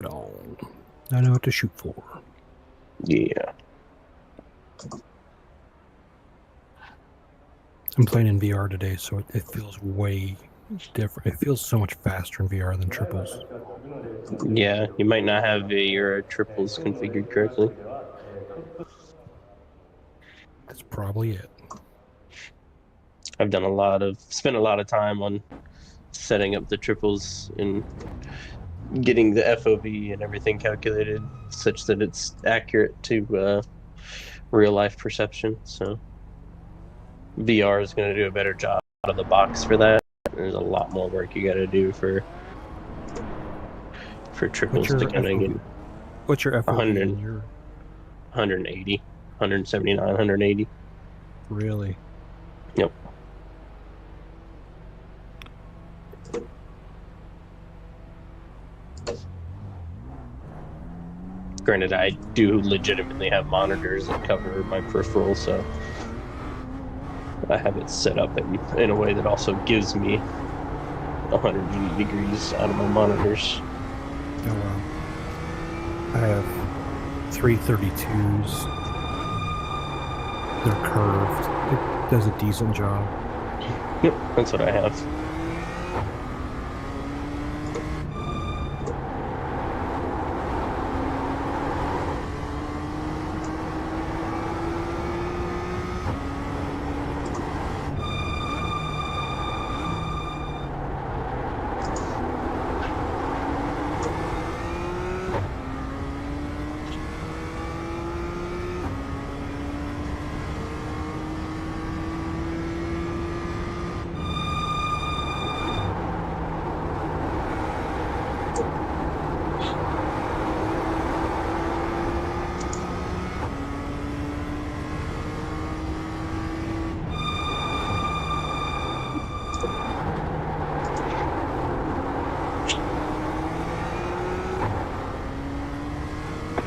on. I know what to shoot for. Yeah. I'm playing in VR today, so it feels way different. It feels so much faster in VR than triples. Yeah, you might not have your triples configured correctly. That's probably it. I've spent a lot of time on setting up the triples and getting the FOV and everything calculated such that it's accurate to real life perception. So VR is going to do a better job out of the box for that. There's a lot more work you got to do for triples to kind of get What's your FOV 100, in your 180, 179, 180. really? Yep. Granted, I do legitimately have monitors that cover my peripheral, so I have it set up in a way that also gives me 180 degrees out of my monitors. Oh wow. I have 332s. They're curved. It does a decent job. Yep, that's what I have.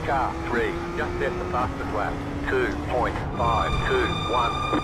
Car 3, just set the fastest lap, 2.521.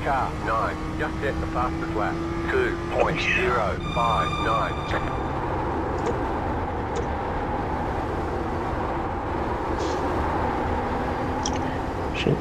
Car 9, just set the fastest lap, 2.059. Shit.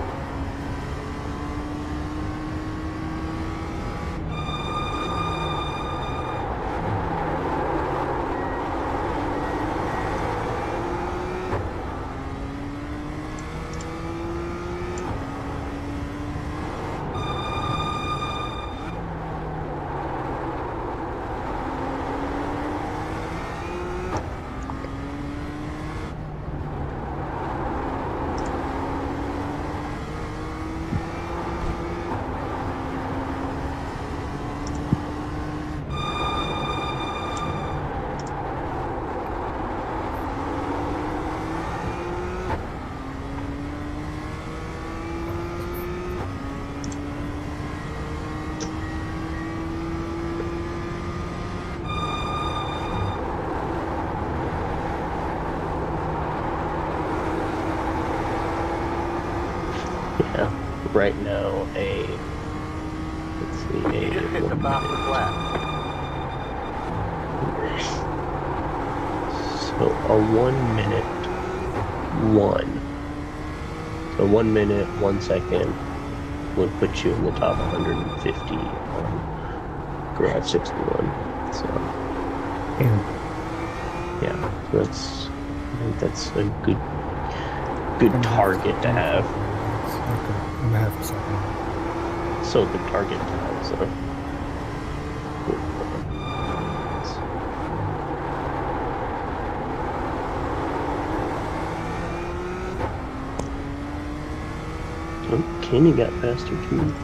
Yeah, right now let's see, You just set the fastest lap. So a 1 minute, 1 minute, 1 second would put you in the top 150 on Garage 61. So yeah, so I think that's a good target to have. Okay, I'm gonna have a second. So good target to have, so. Oh, Kenny got faster too.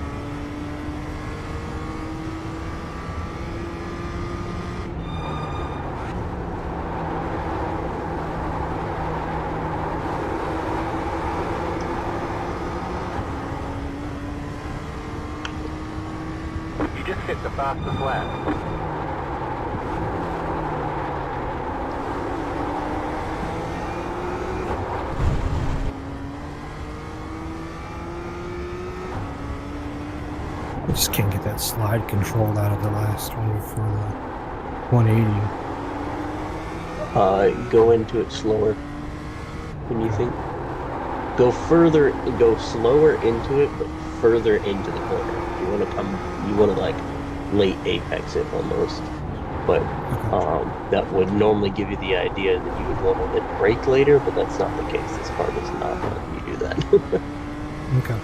the fastest lap. I just can't get that slide control out of the last one before the 180. Go into it slower when you think. Go slower into it, but further into the corner. You want to like late apex it almost. But that would normally give you the idea that you would want to hit brake later, but that's not the case. This car does not let you do that. Okay.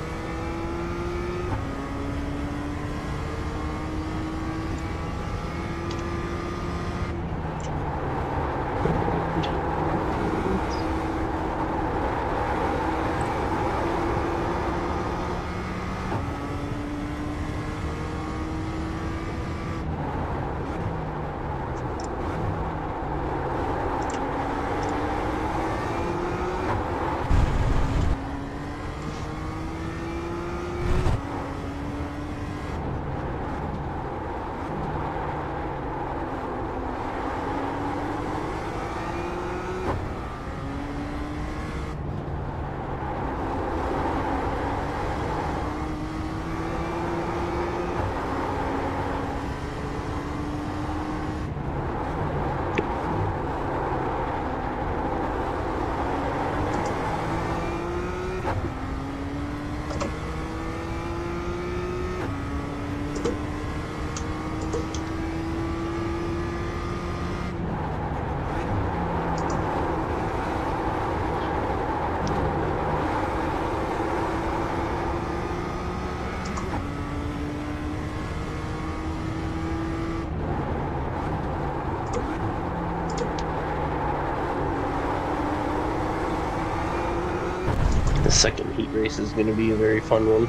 The second heat race is going to be a very fun one.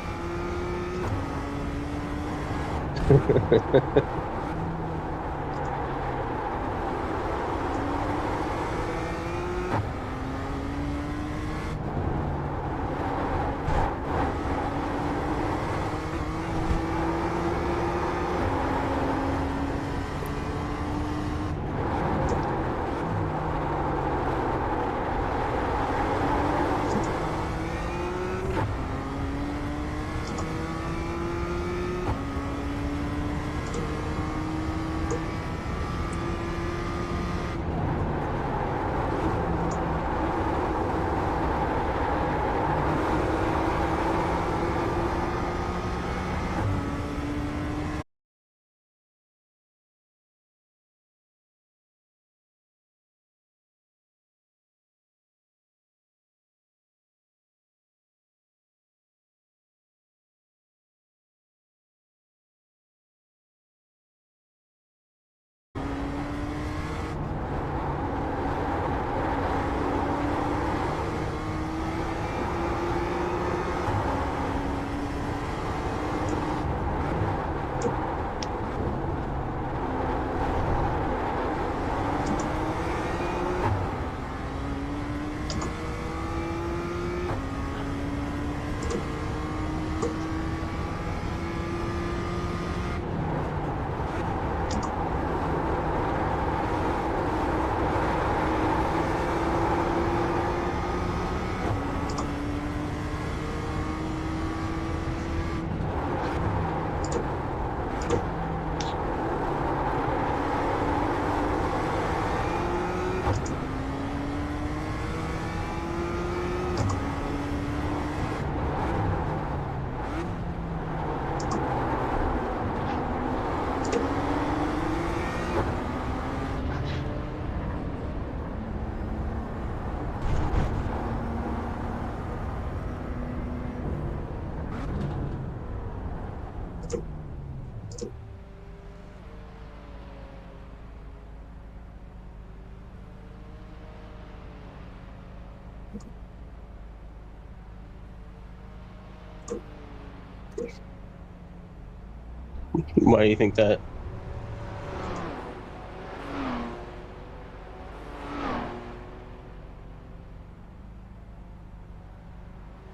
Why do you think that?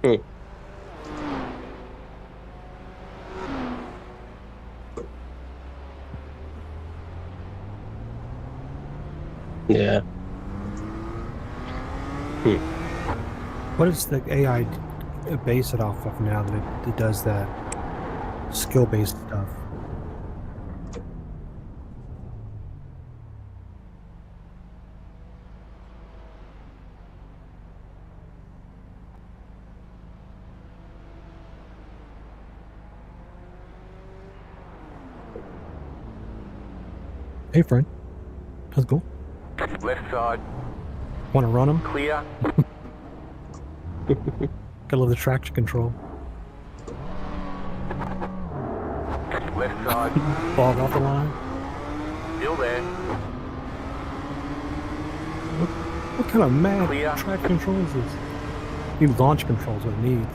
Hmm. Yeah. What does the AI base it off of now that it does that skill-based stuff? Hey, friend. How's it going? Left side, Want to run them? clear. Gotta love the traction control. Left side, Bog off the line. still there. What kind of mad Clear. traction control is this? Need launch controls what it needs.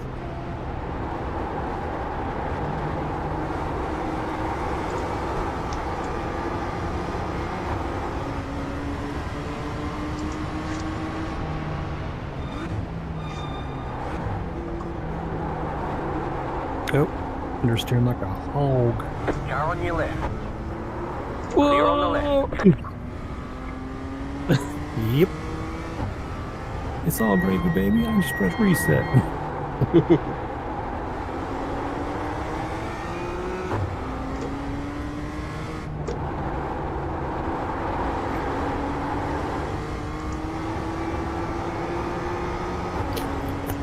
Oh, understeering like a hog. Car on your left. Whoa! Clear on the left. Yep. It's all gravy, baby. I just press reset.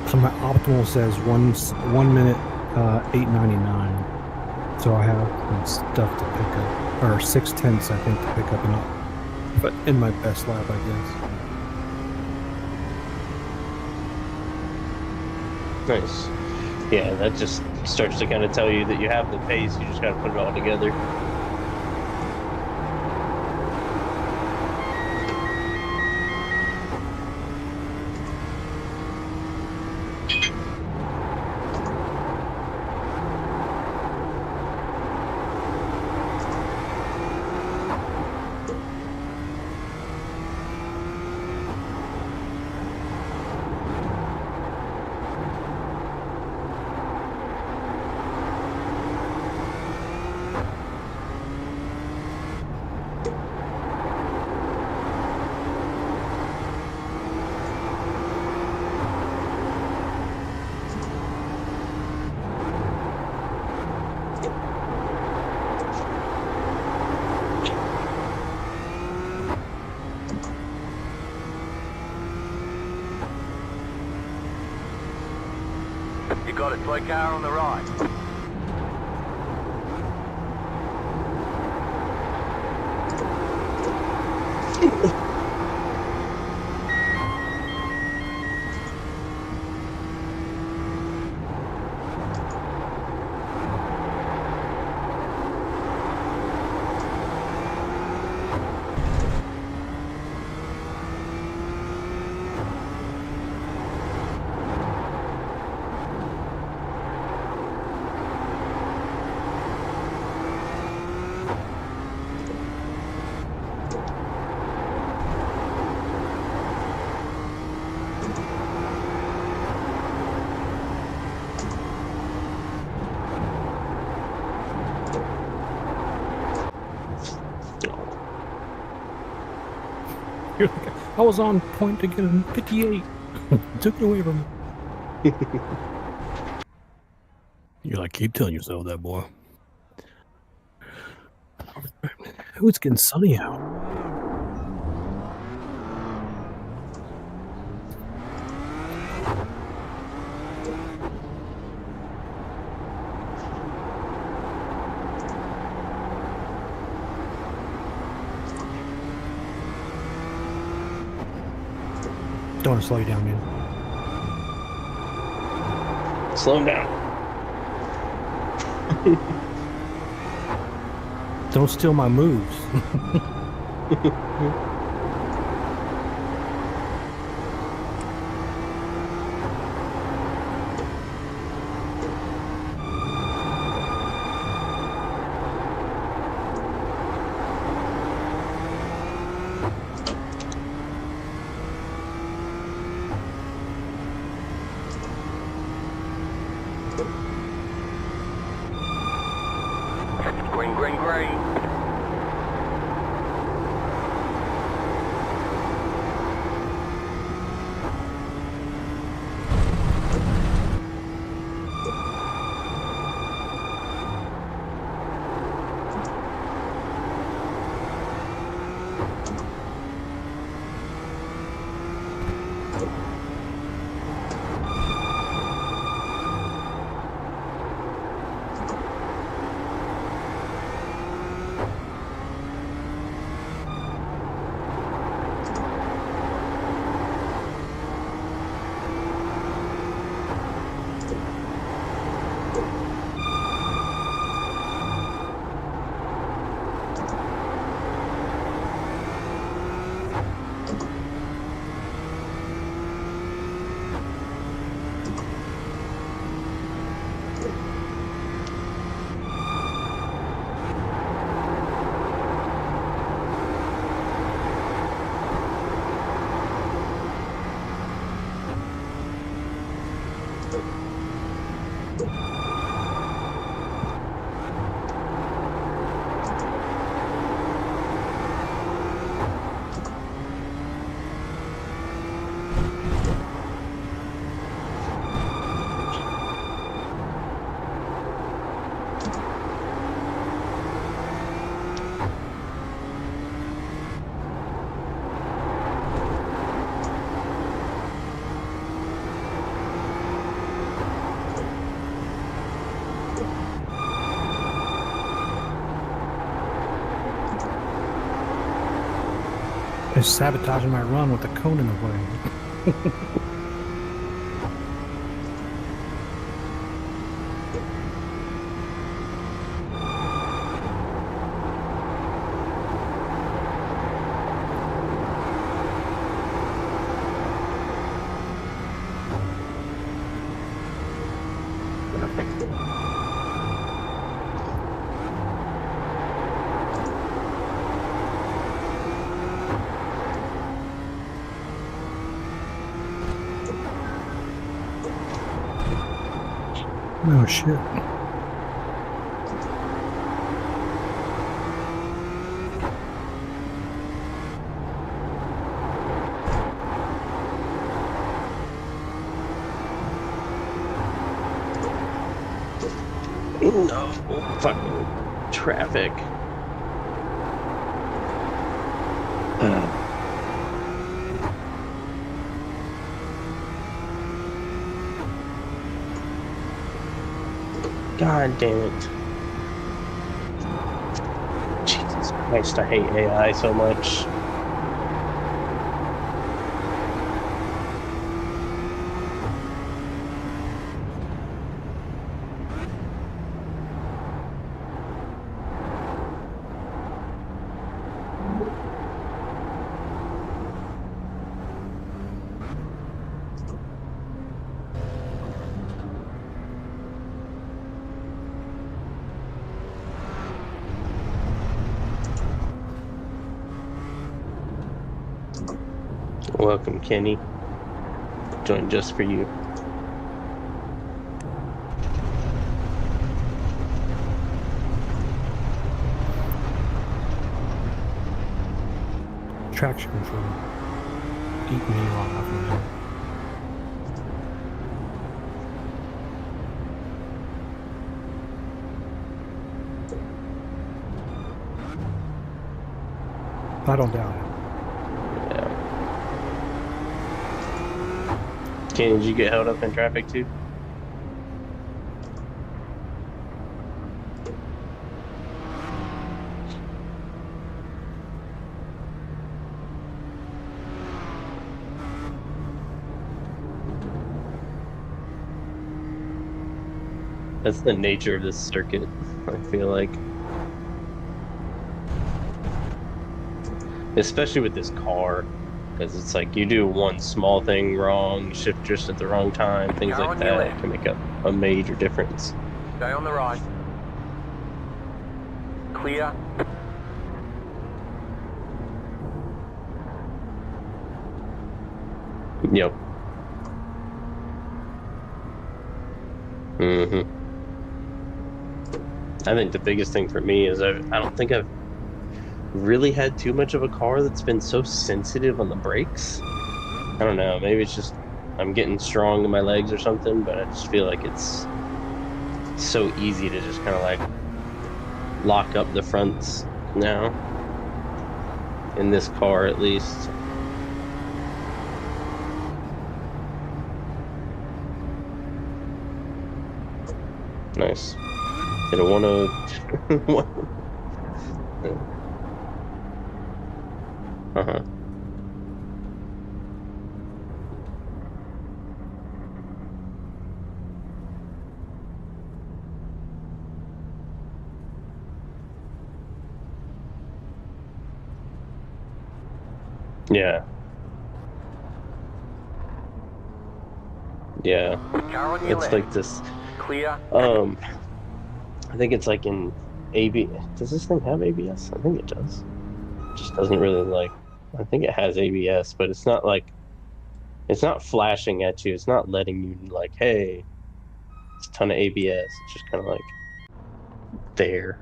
So my optimal says 1 minute 8:99. So I have stuff to pick up, or 6/10 I think to pick up, but in my best lap, I guess. Nice. Yeah, that just starts to kind of tell you that you have the pace. You just got to put it all together. You got it, toy car on the right. You're like, I was on point to get a 58. Took it away from me. You're like, keep telling yourself that, boy. Ooh, it's getting sunny out. Don't want to slow you down, man. Slow him down. Don't steal my moves. Green, green, green. It's sabotaging my run with the cone in the way. Oh shit. No, fucking traffic. God damn it. Jesus Christ, I hate AI so much. Welcome, Kenny. Joined just for you. Traction control. Eat me alive, man. I don't doubt it. Kenny, did you get held up in traffic too? That's the nature of this circuit, I feel like. Especially with this car. Because it's like you do one small thing wrong, shift just at the wrong time, things Car like on your that left. can make a major difference. Stay on the right. Clear. Yep. Mm-hmm. I think the biggest thing for me is I don't think I've really had too much of a car that's been so sensitive on the brakes. I don't know, maybe it's just I'm getting strong in my legs or something, but I just feel like it's so easy to just kind of like lock up the fronts now. In this car, at least. Nice. Hit a 101. Uh-huh. Yeah. Yeah. Car on your It's left. like this. Clear. I think it's like in AB. Does this thing have ABS? I think it does. It just doesn't really like. I think it has ABS, but it's not like It's not flashing at you. It's not letting you like, hey, it's a ton of ABS. It's just kind of like there.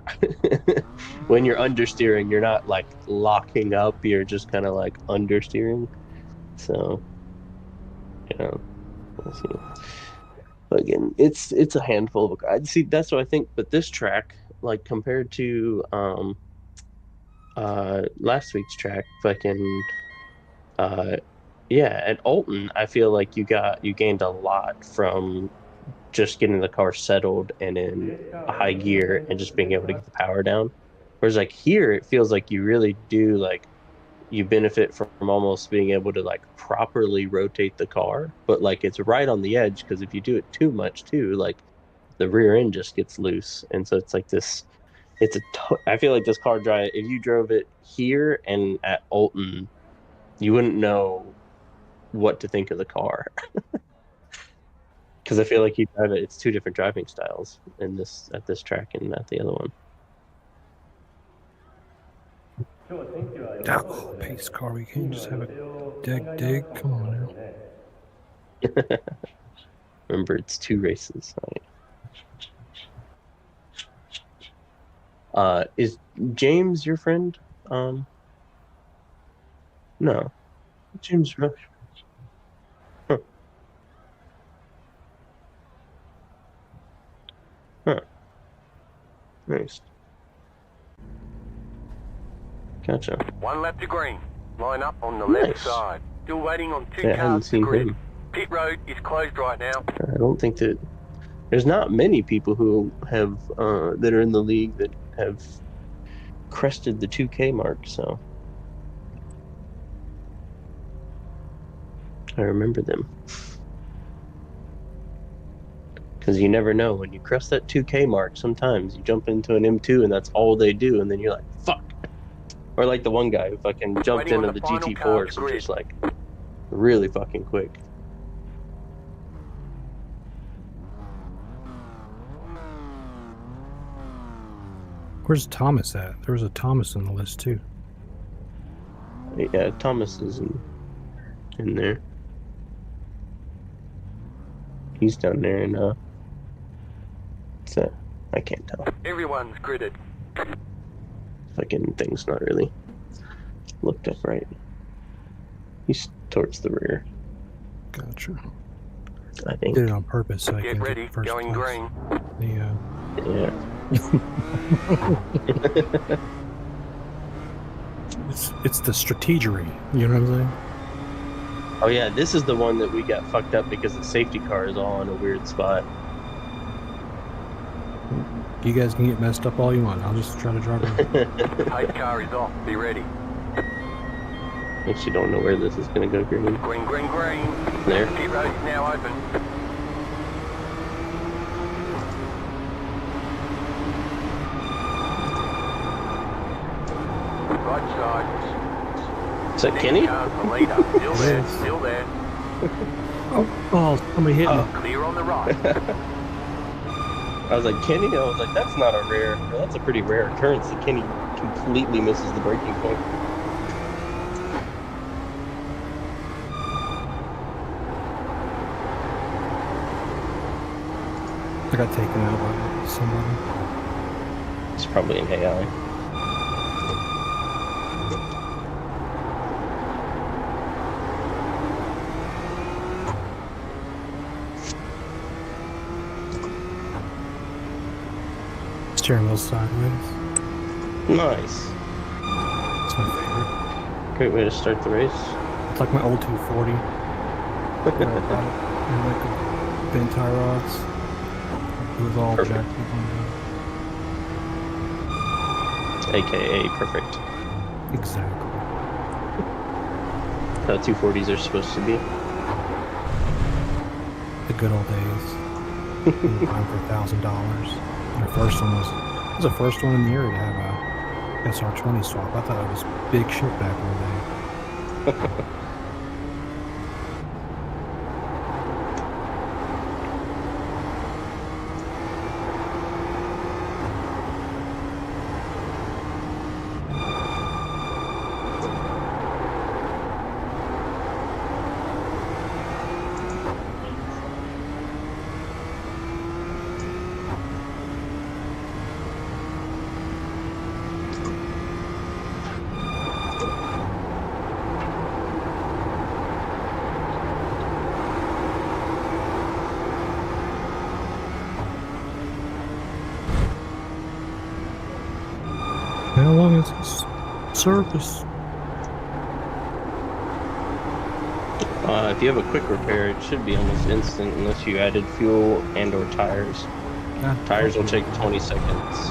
When you're understeering, you're not like locking up. You're just kind of like understeering. So, we'll see. But again, it's a handful of guys. See, that's what I think. But this track, like compared to last week's track, fucking yeah, at Alton, I feel like you gained a lot from just getting the car settled and in a high gear and just being able to get the power down. Whereas like here, it feels like you really do like you benefit from almost being able to like properly rotate the car, but like it's right on the edge because if you do it too much too, like the rear end just gets loose, and so it's like this. I feel like this car drive. If you drove it here and at Alton, you wouldn't know what to think of the car because I feel like you drive it. It's two different driving styles in this at this track and at the other one. Oh, pace car. We can't just have a dig. Come on now. Remember, it's 2 races. Is James your friend? No, James Rush. Huh. Huh. Nice. Gotcha. 1 lap to green. Line up on the Nice. left side. Still waiting on 2 Yeah, I haven't cars to seen grid. him. Pit road is closed right now. I don't think that there's not many people who have that are in the league that have crested the 2K mark. So I remember them because you never know when you crest that 2K mark. Sometimes you jump into an M2 and that's all they do, and then you're like, "Fuck!" Or like the one guy who fucking jumped Waiting on into the the final GT4s car and just like really fucking quick. Where's Thomas at? There was a Thomas on the list too. Yeah, Thomas is in there. He's down there in what's that? I can't tell. Everyone's gridded. Fucking thing's not really looked up right. He's towards the rear, Gotcha. I think. Did it on purpose so I Get can ready. get first Going place. green. Yeah. It's the strategery. You know what I'm saying? Oh yeah, this is the one that we got fucked up because the safety car is all in a weird spot. You guys can get messed up all you want. I'll just try to drive it. Pace car is off. Be ready. Actually don't know where this is gonna go green. Green, green, green. There. Pit road is now open. Right side. Is that Kenny? Car's the leader. Still there. Yes. Still there. Oh, somebody hit me. Clear on the right. I was like, Kenny? I was like, that's not a rare, or that's a pretty rare occurrence that Kenny completely misses the braking point. I got taken out by somebody. It's probably an AI. Steering wheel sideways. Nice. It's my favorite. Great way to start the race. It's like my old 240. And like the bent tie rods. It was all Perfect. jacked up on AKA perfect. that. Exactly. How 240s are supposed to be. The good old days. You buy 'em for $1,000. And the first one was the first one in the area to have a SR20 swap. I thought it was big shit back in the day. How long is this service? If you have a quick repair, it should be almost instant unless you added fuel and or tires. Tires will take 20 seconds.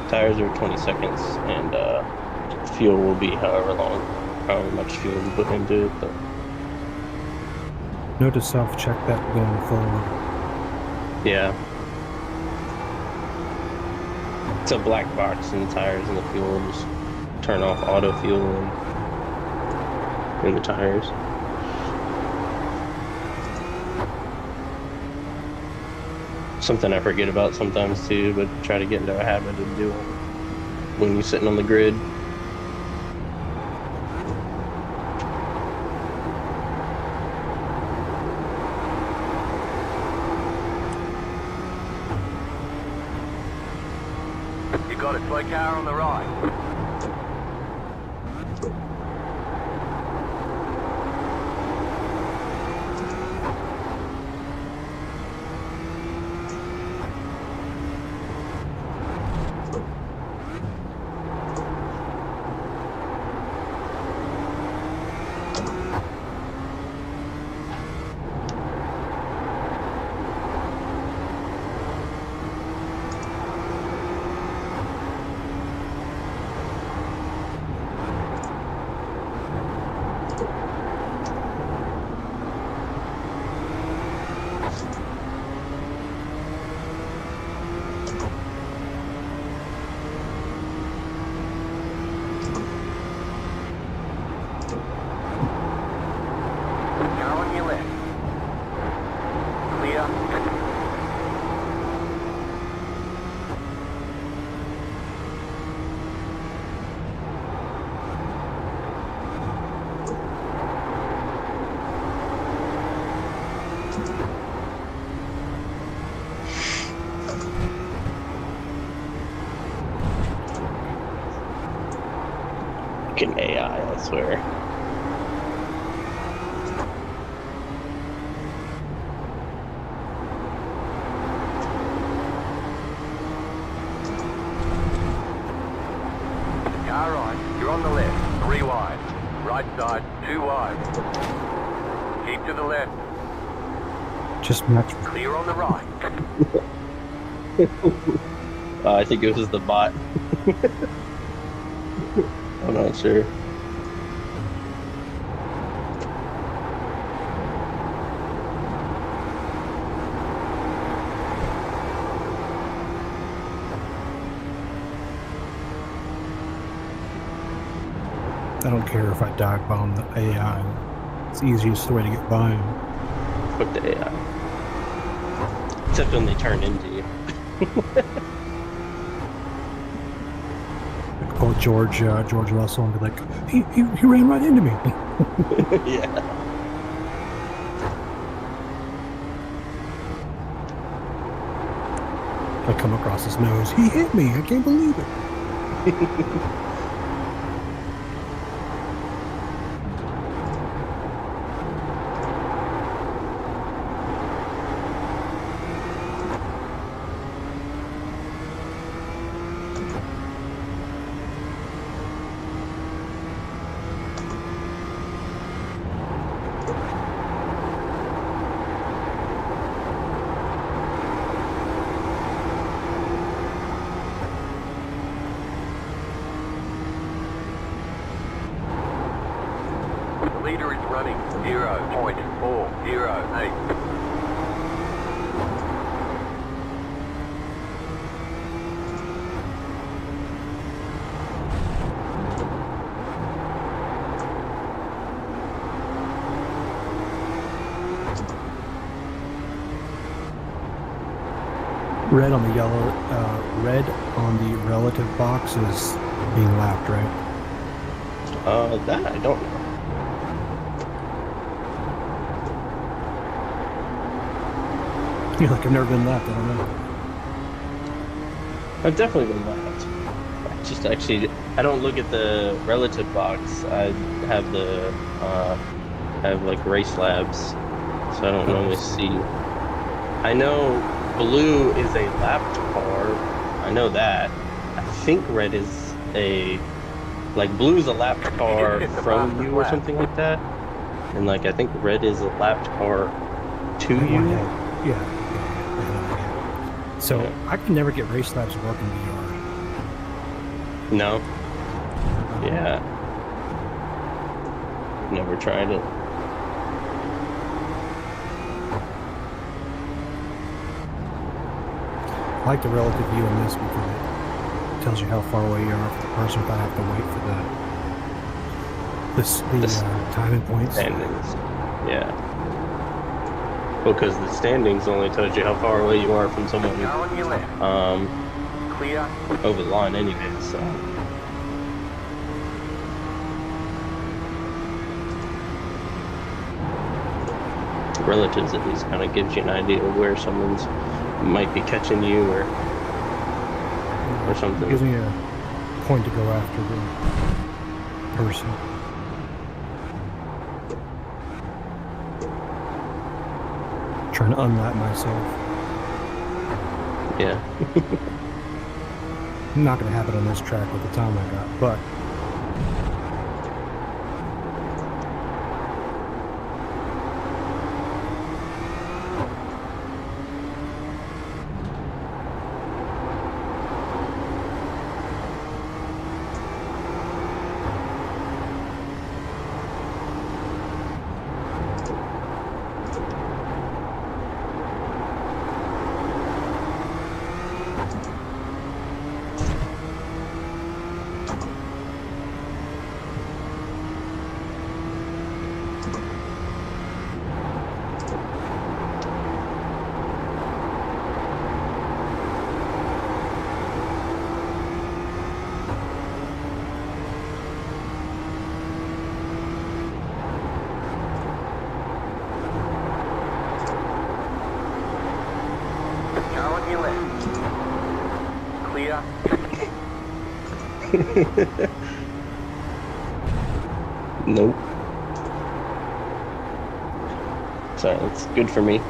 Tires are 20 seconds, and fuel will be however much fuel you put into it. But Note to self, check that going forward. yeah, it's a black box in the tires and the fuel. Just turn off auto fuel in the tires. Something I forget about sometimes too, but try to get into a habit of doing when you're sitting on the grid. You got a slow car on the right. Car on your left. Clear. Fucking AI, I swear. Car right. You're on the left. 3 wide. Right side. 2 wide. Keep to the left. Just match. Clear on the right. I think it was the bot. I'm not sure. I don't care if I dive bomb the AI. It's the easiest way to get by him. Fuck the AI. Except when they turn into you. Like call George Russell and be like, he ran right into me. Yeah. I come across his nose. He hit me. I can't believe it. The leader is running 0.408. Red on the yellow, red on the relative box is being lapped, right? That I don't know. You're like, I've never been lapped. I don't know. I've definitely been lapped. I don't look at the relative box. I have the have like race labs, so I don't normally see. I know blue is a lapped car. I know that. I think red is a like blue's a lapped car hit the from fastest you or lap. something like that, and like I think red is a lapped car to One you. head. Yeah. So Yeah. I can never get race laps working VR. No. Yeah. Never tried it. I like the relative view in this because it tells you how far away you are from the person without having to wait for the timing points. Standings. Yeah. Well, because the standings only tells you how far away you are from someone Car on your left. Clear. over the line anyway, so. Relatives at least kind of gives you an idea of where someone's might be catching you or It something. gives me a point to go after the person. Trying to unlap myself. Yeah. Not going to happen on this track with the time I got, but Car on your left. Clear. Nope. Sorry, that's good for me.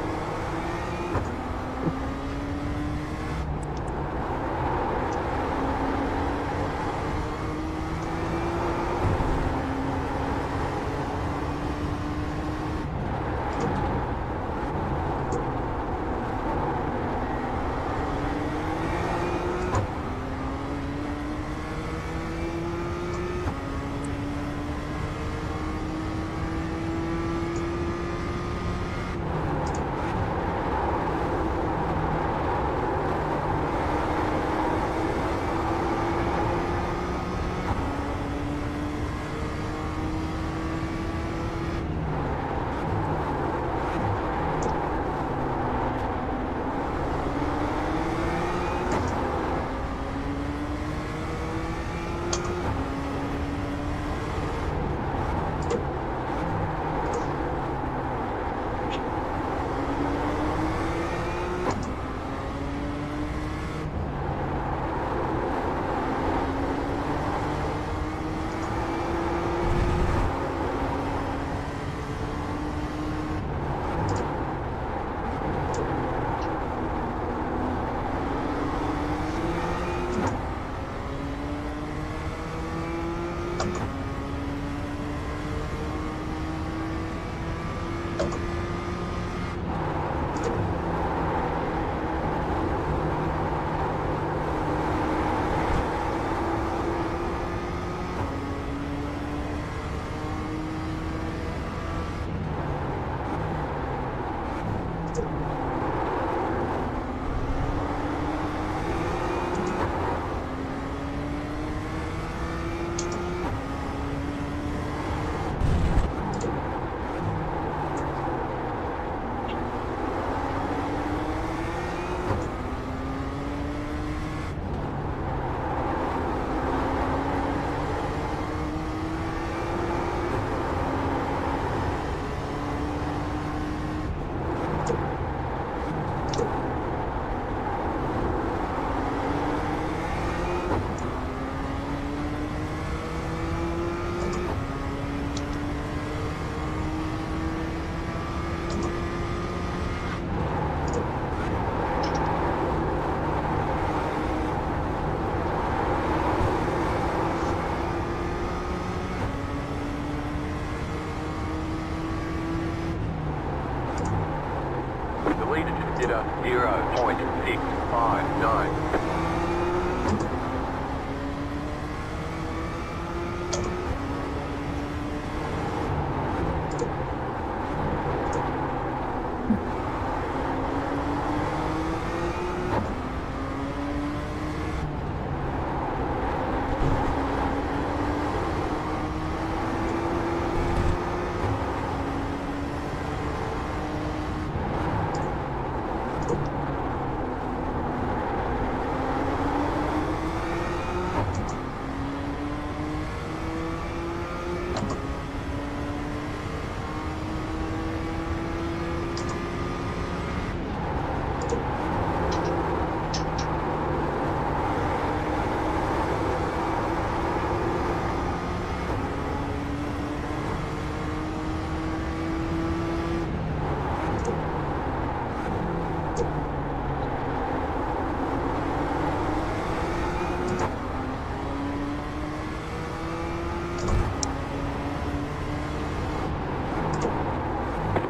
The leader just did a 0.659.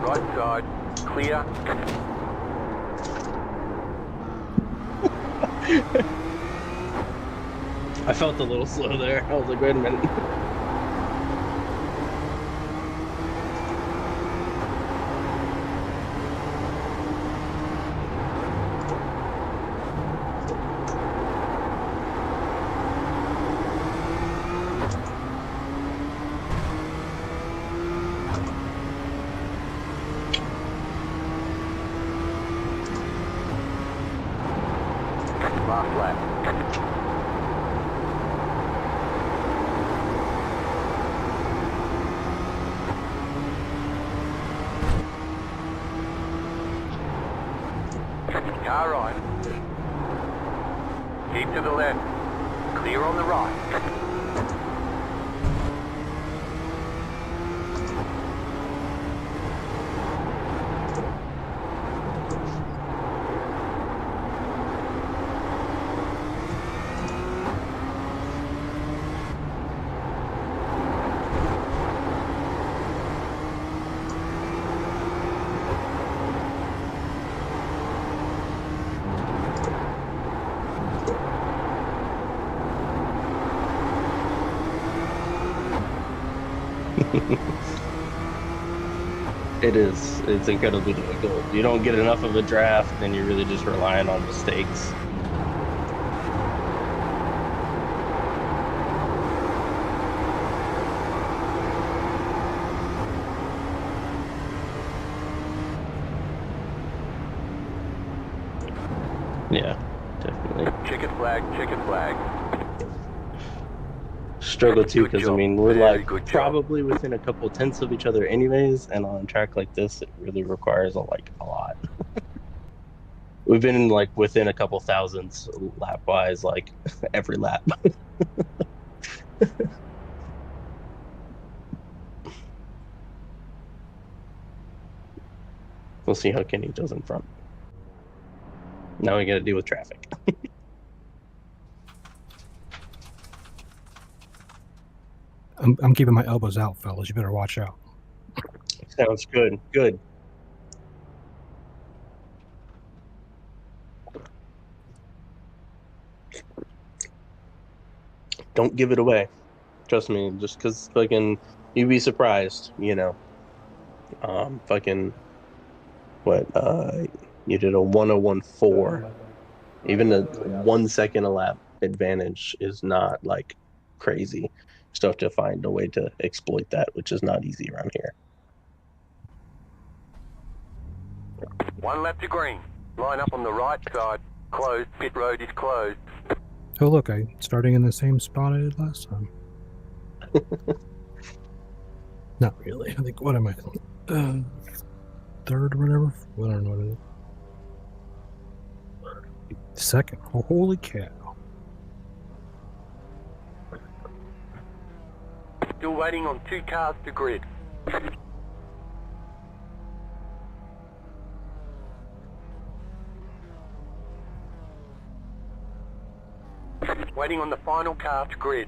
Right side, clear. I felt a little slow there. I was like, wait a minute. Last lap. Car right. Keep to the left. Clear on the right. It is. It's incredibly difficult. You don't get enough of a draft, then you're really just relying on mistakes. Yeah, definitely. Chicken flag, chicken flag. Struggle too, Good because I job. mean we're Very like good job. probably within a couple tenths of each other anyways, and on a track like this it really requires a lot. We've been like within a couple thousands lap wise, like every lap. We'll see how Kenny does in front. Now we got to deal with traffic. I'm keeping my elbows out, fellas. You better watch out. Sounds good. Good. Don't give it away. Trust me, just because fucking you'd be surprised, you know. Fucking what? You did a 1:01.4. Even a 1 second a lap advantage is not like crazy. You still have to find a way to exploit that, which is not easy around here. One lap to green. Line up on the right side. Closed. Pit road is closed. Oh, look, I'm starting in the same spot I did last time. Not really. I think, what am I? Third or whatever? I don't know what it is. Second. Oh, holy cow. Still waiting on 2 cars to grid. Waiting on the final car to grid.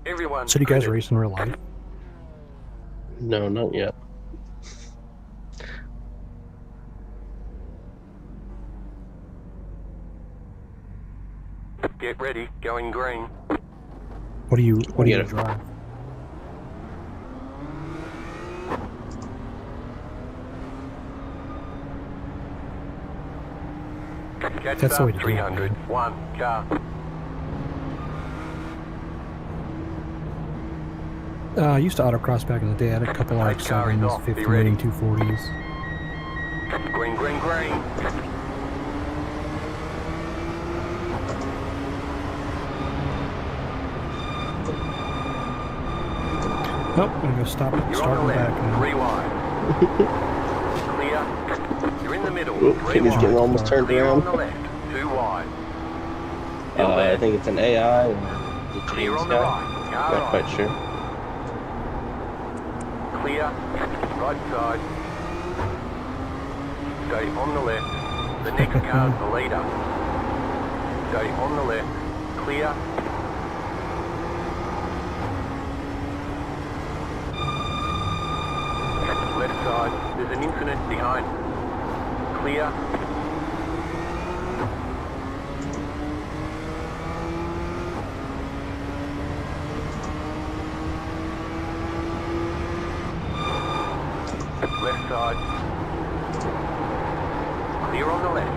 Everyone. So do you guys gridded. race in real life? No, not yet. Get ready, going green. What do you Get it. drive? Catch That's the way up, to do it, 300. man. One car. I used to autocross back in the day. I had a couple Nice car is R7s, off. Be 15 ready. and 240s. Green, green, green. Nope, I'm gonna go stop it. You're Start on the and back left. now. 3 wide. Clear. You're in the middle. Oh, 3 Kenny's wide. getting almost turned Clear on around. the left. 2 wide. Still I there. think it's an AI or the Clear James on the guy. right. Car Not right. quite sure. Clear. Right side. Stay on the left. The next car's the leader. Stay on the left. Clear. Left side. There's an incident behind. Clear. Left side. Clear on the left.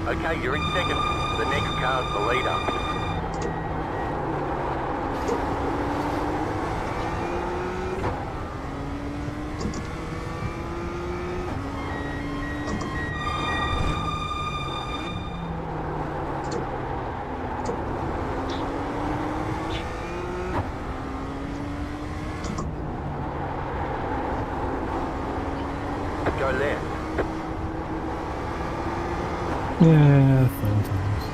Okay, you're in second. The next car's the leader. Go left. Yeah, fun times.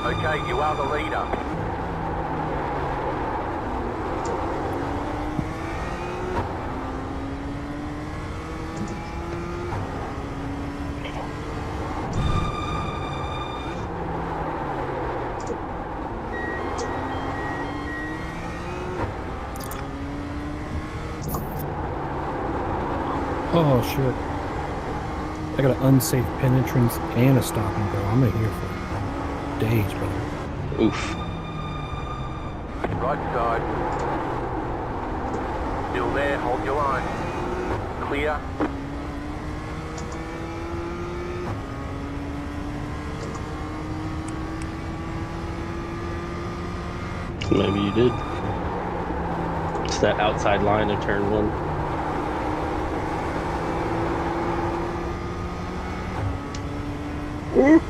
Okay, you are the leader. Oh shit! I got an unsafe penetrance and a stop and go. I'm gonna here for days, brother. Oof. Right side. Still there, hold your line. Clear. Maybe you did. It's that outside line of turn 1. Ooh.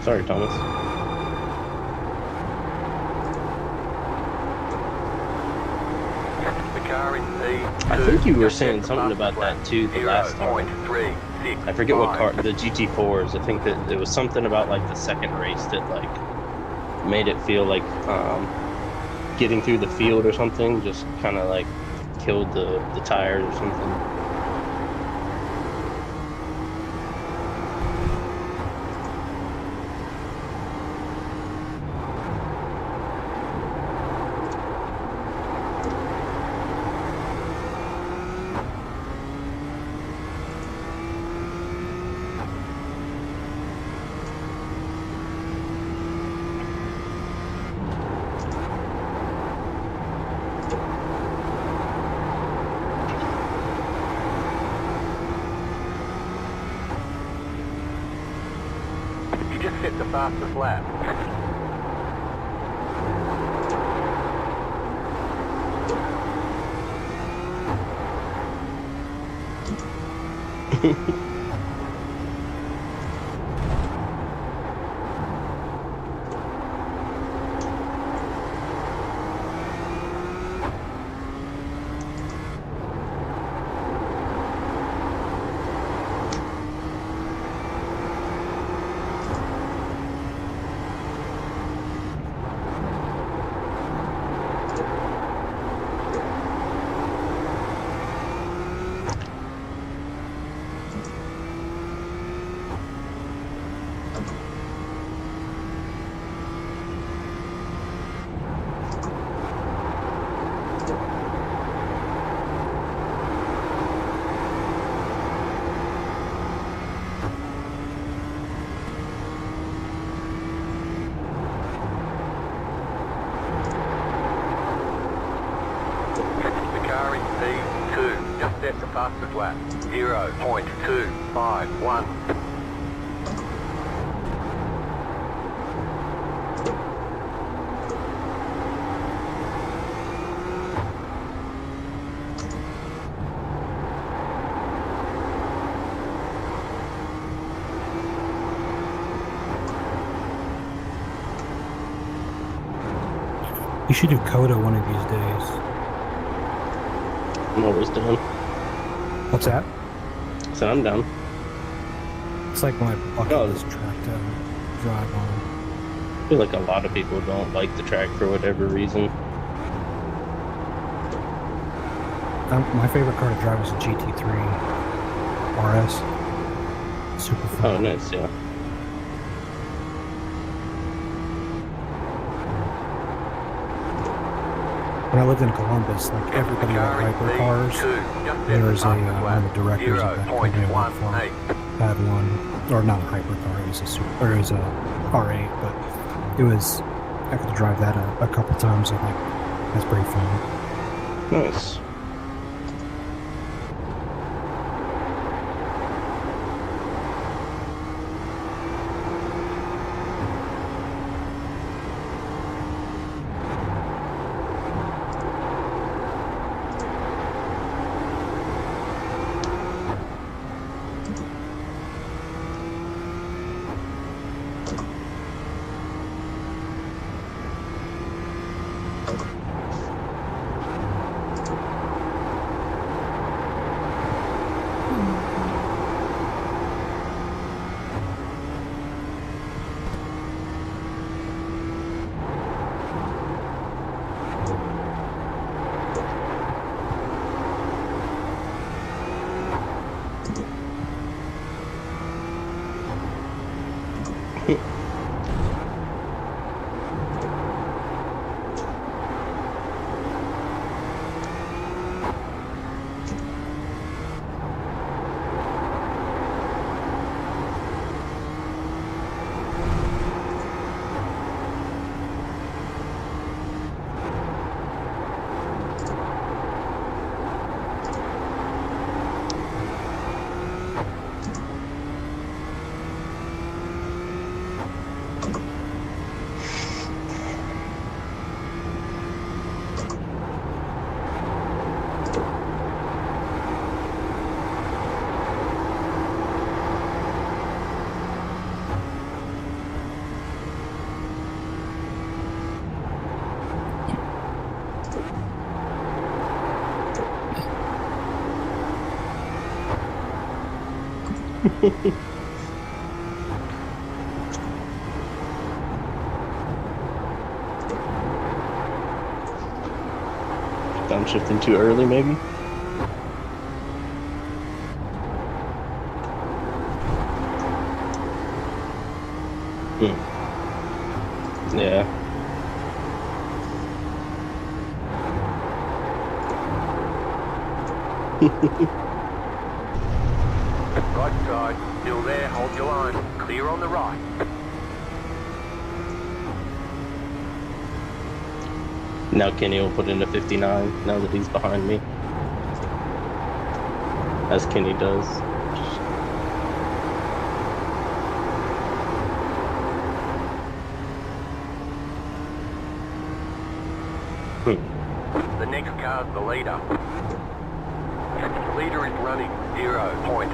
Sorry, Thomas. The car in P. I think you were saying something about that too the last time. 0.365. I forget what car, the GT4s. I think that there was something about like the second race that like made it feel like getting through the field or something just kind of like killed the tires or something. You just hit the fastest lap. fastest lap, 0.251. You should do Coda one of these days. I'm always down. What's that? So I'm down. It's like my bucket Oh. list track to drive on. I feel like a lot of people don't like the track for whatever reason. My favorite car to drive is a GT3 RS. Super fun. Oh, nice, yeah. When I lived in Columbus, like everybody had hypercars. There was one of the directors of that company I worked for had one, or not a hypercar. It was a super, or it was a R8, but it was. I got to drive that a couple times. I think that's pretty fun. Nice. Downshifting too early, maybe? Yeah. Right side, still there, hold your line. Clear on the right. Now Kenny will put in a 59 now that he's behind me. As Kenny does. The next car's the leader. Leader is running 0.632.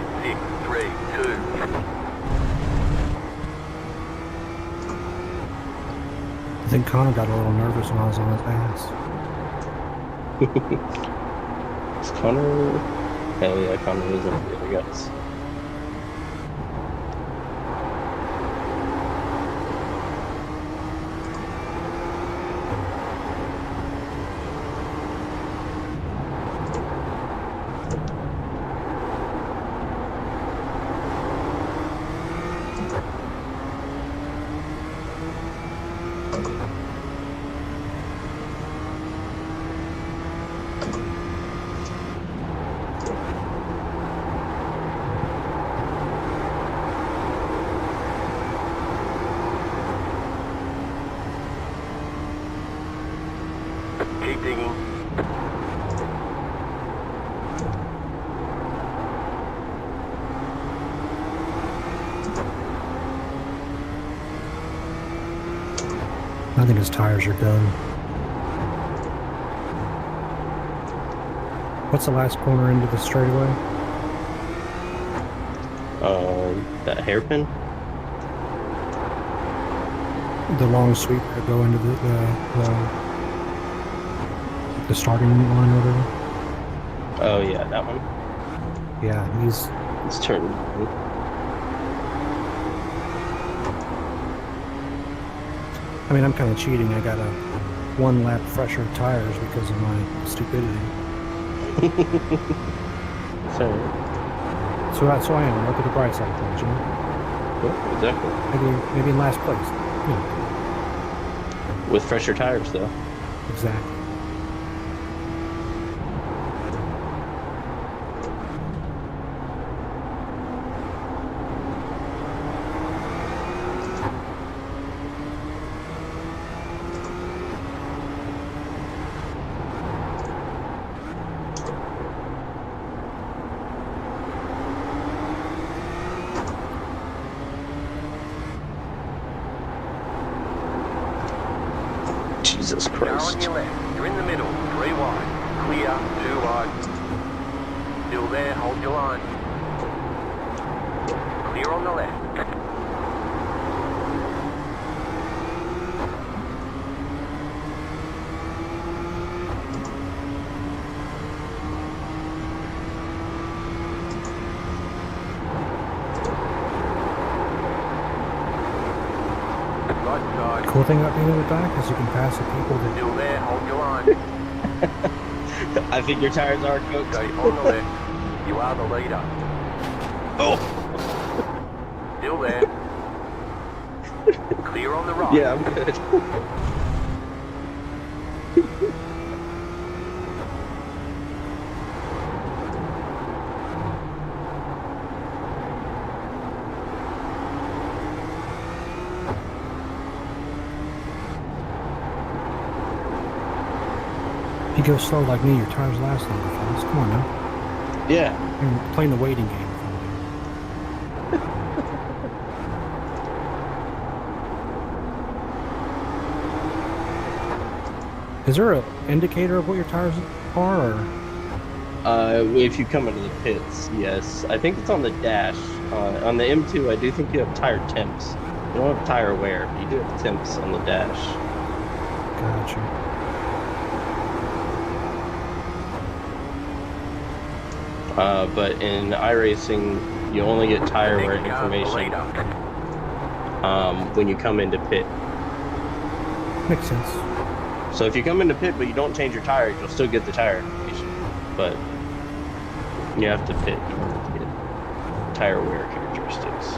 I think Connor got a little nervous when I was on his ass. Is Connor? Hell yeah, Connor is in the other guys. Keep digging. I think his tires are done. What's the last corner into the straightaway? That hairpin. The long sweep that go into the starting line or whatever. Oh yeah, that one. Yeah, It's turning. I mean, I'm kind of cheating. I got a 1 lap fresher tires because of my stupidity. So I am. Look at the bright side of things, you know? Well, exactly. Maybe in last place. Yeah, With fresher tires, though. exactly. Jesus Car on Christ. your left. You're in the middle. 3 wide. Clear. 2 wide. Still there. Hold your line. Clear on the left. Right side. Cool thing about being in the back is you can pass the people that. Still there. Hold your line. I think your tires are cooked. Stay on the left. You are the leader. Oh! Still there. Clear on the right. Yeah, I'm good. If you go slow like me, your tires last longer, fellas. Come on now. Yeah. You're playing the waiting game. Is there an indicator of what your tires are? Or? If you come into the pits, yes. I think it's on the dash. On the M2, I do think you have tire temps. You don't have tire wear, but you do have temps on the dash. Gotcha. But in iRacing, you only get tire wear information when you come into pit. Makes sense. So if you come into pit but you don't change your tires, you'll still get the tire information. But you have to pit in order to get tire wear characteristics.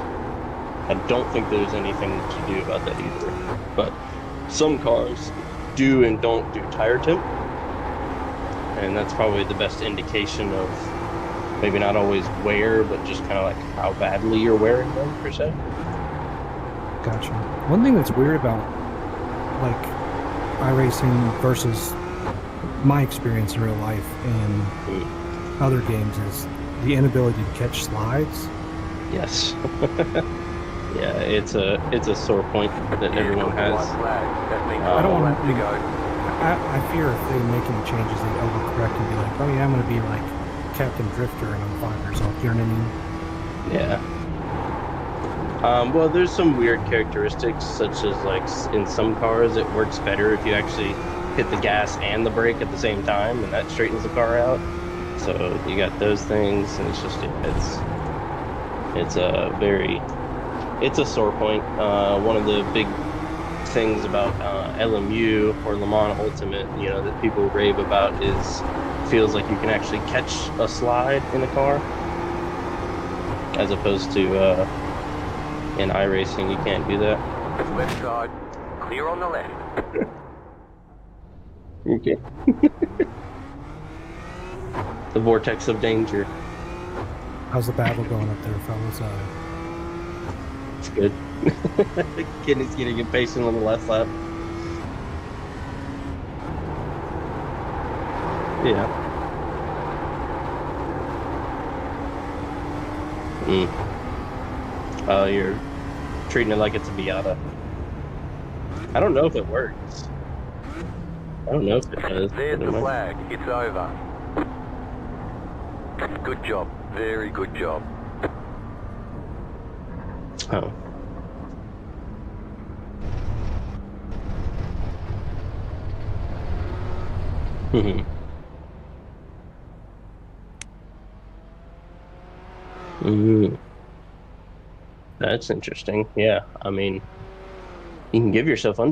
I don't think there's anything to do about that either. But some cars do and don't do tire temp. And that's probably the best indication of maybe not always wear, but just kind of like how badly you're wearing them, per se. Gotcha. One thing that's weird about, like, iRacing versus my experience in real life and other games is the inability to catch slides. Yes. Yeah, it's a sore point that everyone has. I don't want to go. I fear if they make any changes, they overcorrect and be like, oh yeah, I'm going to be like Captain Drifter and I'm 5 years old. You know what I mean? Yeah. Well, there's some weird characteristics, such as like in some cars, it works better if you actually hit the gas and the brake at the same time, and that straightens the car out. So you got those things, and it's just it's a sore point. One of the big things about LMU or Le Mans Ultimate, you know, that people rave about is feels like you can actually catch a slide in a car, as opposed to in iRacing you can't do that. Left side, clear on the left. Okay. The vortex of danger. How's the battle going up there, fellas? It's good. Kenny's getting impatient on the last lap. Yeah. Oh, you're treating it like it's a Miata. I don't know if it works. I don't know if it does. There's but it the might. flag. It's over. Good job. Very good job. Oh. Mm, that's interesting. Yeah, I mean, you can give yourself under.